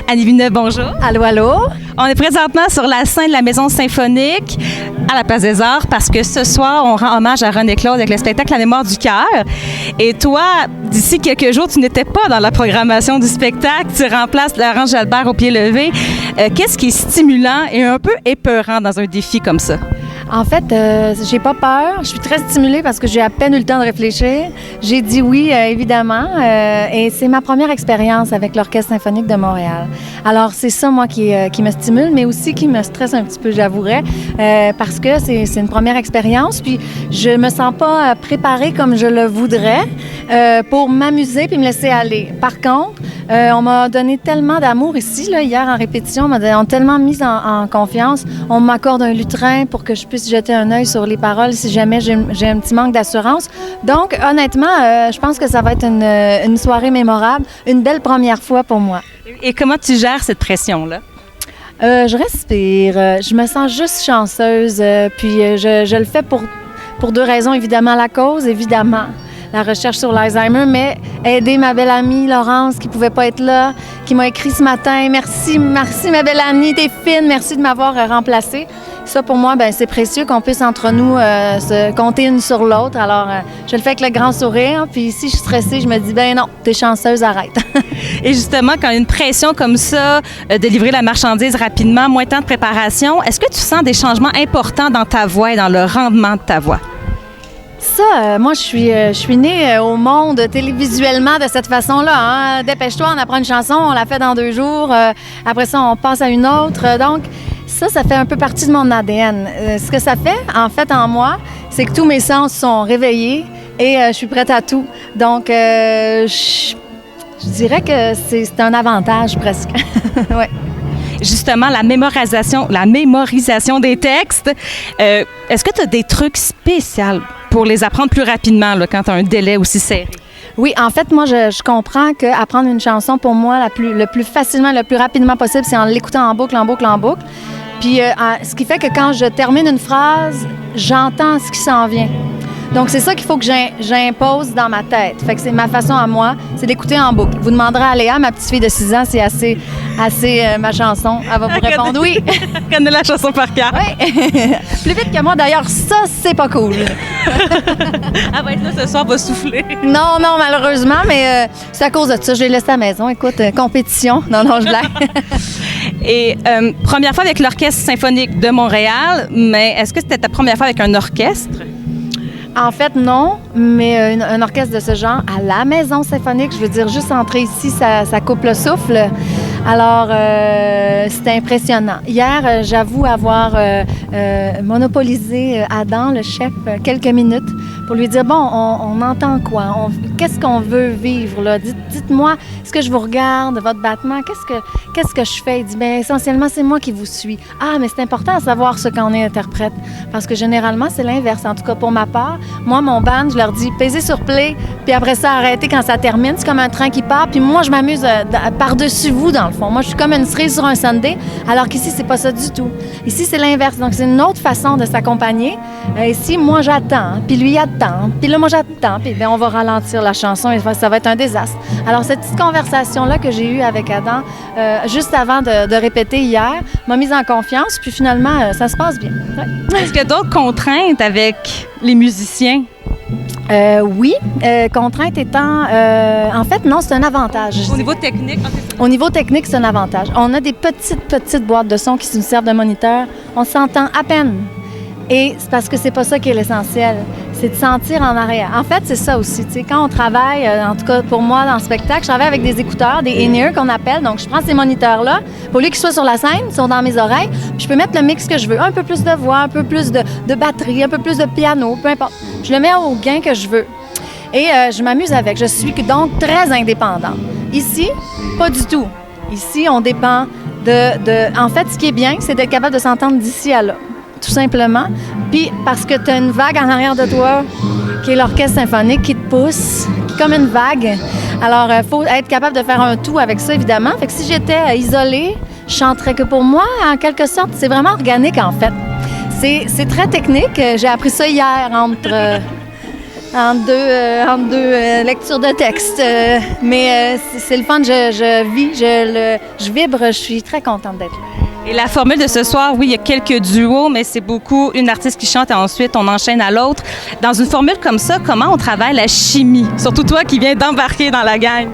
Annie Villeneuve, bonjour. Allô, allô? On est présentement sur la scène de la Maison symphonique à la Place des Arts parce que ce soir, on rend hommage à René Claude avec le spectacle La mémoire du cœur. Et toi, d'ici quelques jours, tu n'étais pas dans la programmation du spectacle. Tu remplaces Laurence Jalbert au pied levé. Qu'est-ce qui est stimulant et un peu épeurant dans un défi comme ça? En fait, j'ai pas peur. Je suis très stimulée parce que j'ai à peine eu le temps de réfléchir. J'ai dit oui, évidemment. Et c'est ma première expérience avec l'Orchestre symphonique de Montréal. Alors, c'est ça, moi, qui me stimule, mais aussi qui me stresse un petit peu, j'avouerais, parce que c'est une première expérience. Puis, je me sens pas préparée comme je le voudrais pour m'amuser puis me laisser aller. Par contre, on m'a donné tellement d'amour ici, là, hier en répétition. On m'a tellement mise en confiance. On m'accorde un lutrin pour que je puisse jeter un œil sur les paroles si jamais j'ai un petit manque d'assurance. Donc, honnêtement, je pense que ça va être une soirée mémorable, une belle première fois pour moi. Et comment tu gères cette pression-là? Je respire. Je me sens juste chanceuse. Puis, je le fais pour deux raisons. Évidemment, la cause, évidemment. La recherche sur l'Alzheimer, mais aider ma belle amie Laurence qui pouvait pas être là, qui m'a écrit ce matin. Merci ma belle Annie, t'es fine, merci de m'avoir remplacée. Ça, pour moi, ben c'est précieux qu'on puisse entre nous se compter une sur l'autre. Alors, je le fais avec le grand sourire. Puis si je suis stressée, je me dis, ben non, t'es chanceuse, arrête. Et justement, quand il y a une pression comme ça, de livrer la marchandise rapidement, moins de temps de préparation, est-ce que tu sens des changements importants dans ta voix et dans le rendement de ta voix? Ça, moi, je suis née au monde télévisuellement de cette façon-là. Hein? Dépêche-toi, on apprend une chanson, on la fait dans 2 jours. Après ça, on passe à une autre. Donc, ça fait un peu partie de mon ADN. Ce que ça fait, en fait, en moi, c'est que tous mes sens sont réveillés et je suis prête à tout. Donc, je dirais que c'est un avantage presque. Ouais. Justement, la mémorisation des textes. Est-ce que tu as des trucs spéciaux pour les apprendre plus rapidement là, quand tu as un délai aussi serré? Oui, en fait, moi, je comprends qu'apprendre une chanson, pour moi, le plus facilement, le plus rapidement possible, c'est en l'écoutant en boucle, en boucle, en boucle. Puis, ce qui fait que quand je termine une phrase, j'entends ce qui s'en vient. Donc, c'est ça qu'il faut que j'impose dans ma tête. Fait que c'est ma façon à moi, c'est d'écouter en boucle. Vous demanderez à Léa, ma petite fille de 6 ans, c'est assez ma chanson. Elle va vous répondre oui. Elle connaît la chanson par cœur. Oui. Plus vite que moi, d'ailleurs, ça, c'est pas cool. Elle va être là ce soir, va souffler. Non, malheureusement, mais c'est à cause de ça. Je l'ai laissé à la maison. Écoute, compétition. Non, je blague. Et première fois avec l'Orchestre symphonique de Montréal, mais est-ce que c'était ta première fois avec un orchestre? En fait, non, mais un orchestre de ce genre à la Maison symphonique, je veux dire, juste entrer ici, ça coupe le souffle. Alors, c'était impressionnant. Hier, j'avoue avoir monopolisé Adam, le chef, quelques minutes pour lui dire, bon, on entend quoi? Qu'est-ce qu'on veut vivre, là? Dites-moi, est-ce que je vous regarde, votre battement? Qu'est-ce que je fais? Il dit, bien, essentiellement, c'est moi qui vous suis. Ah, mais c'est important à savoir ce qu'on est interprète, parce que généralement, c'est l'inverse. En tout cas, pour ma part, moi, mon band, je leur dis, pesez sur play, puis après ça, arrêtez quand ça termine. C'est comme un train qui part, puis moi, je m'amuse par-dessus vous, dans le fond. Moi, je suis comme une cerise sur un sundae, alors qu'ici, c'est pas ça du tout. Ici, c'est l'inverse. Donc, c'est une autre façon de s'accompagner. Ici, moi, j'attends, puis lui, il attend, puis là, moi, j'attends, puis bien, on va ralentir la chanson et ça va être un désastre. Alors, cette petite conversation-là que j'ai eue avec Adam, juste avant de répéter hier, m'a mise en confiance, puis finalement, ça se passe bien. Ouais. Est-ce qu'il y a d'autres contraintes avec les musiciens? Oui. Contrainte étant... en fait, non, c'est un avantage. Au niveau technique? Au niveau technique, c'est un avantage. On a des petites boîtes de son qui nous servent de moniteur. On s'entend à peine. Et c'est parce que c'est pas ça qui est l'essentiel. C'est de sentir en arrière. En fait, c'est ça aussi. Tu sais, quand on travaille, en tout cas pour moi dans le spectacle, je travaille avec des écouteurs, des in-ear qu'on appelle. Donc, je prends ces moniteurs-là. Au lieu qu'ils soient sur la scène, ils sont dans mes oreilles. Puis je peux mettre le mix que je veux. Un peu plus de voix, un peu plus de batterie, un peu plus de piano, peu importe. Je le mets au gain que je veux. Et je m'amuse avec. Je suis donc très indépendante. Ici, pas du tout. Ici, on dépend de... En fait, ce qui est bien, c'est d'être capable de s'entendre d'ici à là. Tout simplement. Puis parce que tu as une vague en arrière de toi qui est l'orchestre symphonique qui te pousse, qui est comme une vague. Alors, il faut être capable de faire un tout avec ça, évidemment. Fait que si j'étais isolée, je chanterais que pour moi, en quelque sorte. C'est vraiment organique, en fait. C'est très technique. J'ai appris ça hier entre... entre deux lectures de texte. Mais c'est le fun, je vis, je vibre, je suis très contente d'être là. Et la formule de ce soir, oui, il y a quelques duos, mais c'est beaucoup une artiste qui chante et ensuite on enchaîne à l'autre. Dans une formule comme ça, comment on travaille la chimie? Surtout toi qui viens d'embarquer dans la gang.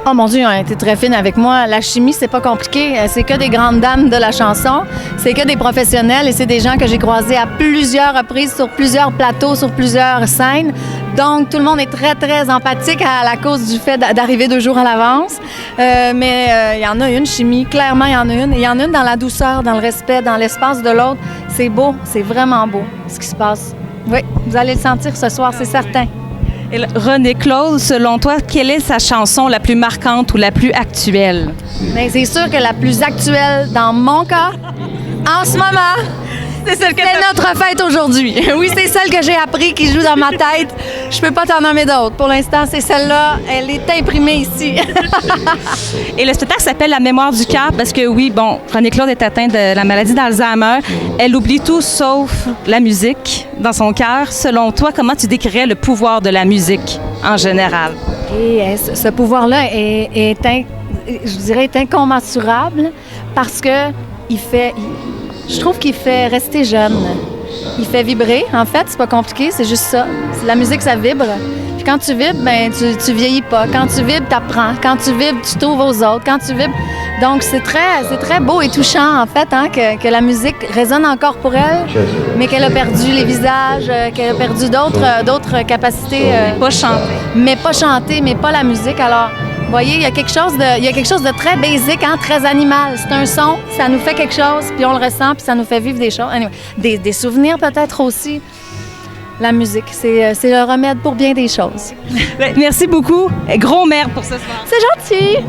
Oh mon Dieu, ils ont été très fines avec moi. La chimie, c'est pas compliqué. C'est que des grandes dames de la chanson. C'est que des professionnels et c'est des gens que j'ai croisés à plusieurs reprises, sur plusieurs plateaux, sur plusieurs scènes. Donc, tout le monde est très, très empathique à la cause du fait d'arriver 2 jours à l'avance. Mais il y en a une, chimie. Clairement, il y en a une. Et il y en a une dans la douceur, dans le respect, dans l'espace de l'autre. C'est beau. C'est vraiment beau, ce qui se passe. Oui, vous allez le sentir ce soir, c'est certain. Et René-Claude, selon toi, quelle est sa chanson la plus marquante ou la plus actuelle? Bien, c'est sûr que la plus actuelle dans mon cas, en ce moment, c'est notre fête aujourd'hui. Oui, c'est celle que j'ai appris, qui joue dans ma tête. Je peux pas t'en nommer d'autres. Pour l'instant, c'est celle-là. Elle est imprimée ici. Et le spectacle s'appelle La mémoire du cœur parce que, oui, bon, René-Claude est atteinte de la maladie d'Alzheimer. Elle oublie tout sauf la musique dans son cœur. Selon toi, comment tu décrirais le pouvoir de la musique en général? Et ce pouvoir-là je dirais, est incommensurable parce que je trouve qu'il fait rester jeune. Il fait vibrer. En fait, c'est pas compliqué, c'est juste ça. La musique, ça vibre. Puis quand tu vibres, ben tu vieillis pas. Quand tu vibres, t'apprends. Quand tu vibres, tu t'ouvres aux autres. Quand tu vibres... Donc, c'est très beau et touchant, en fait, hein, que la musique résonne encore pour elle, mais qu'elle a perdu les visages, qu'elle a perdu d'autres capacités. Pas chanter. Mais pas chanter, mais pas la musique. Alors, vous voyez, il y a quelque chose de très basique, hein, très animal. C'est un son, ça nous fait quelque chose, puis on le ressent, puis ça nous fait vivre des choses. Anyway, des souvenirs peut-être aussi. La musique, c'est le remède pour bien des choses. Merci beaucoup. Gros merde pour ce soir. C'est gentil!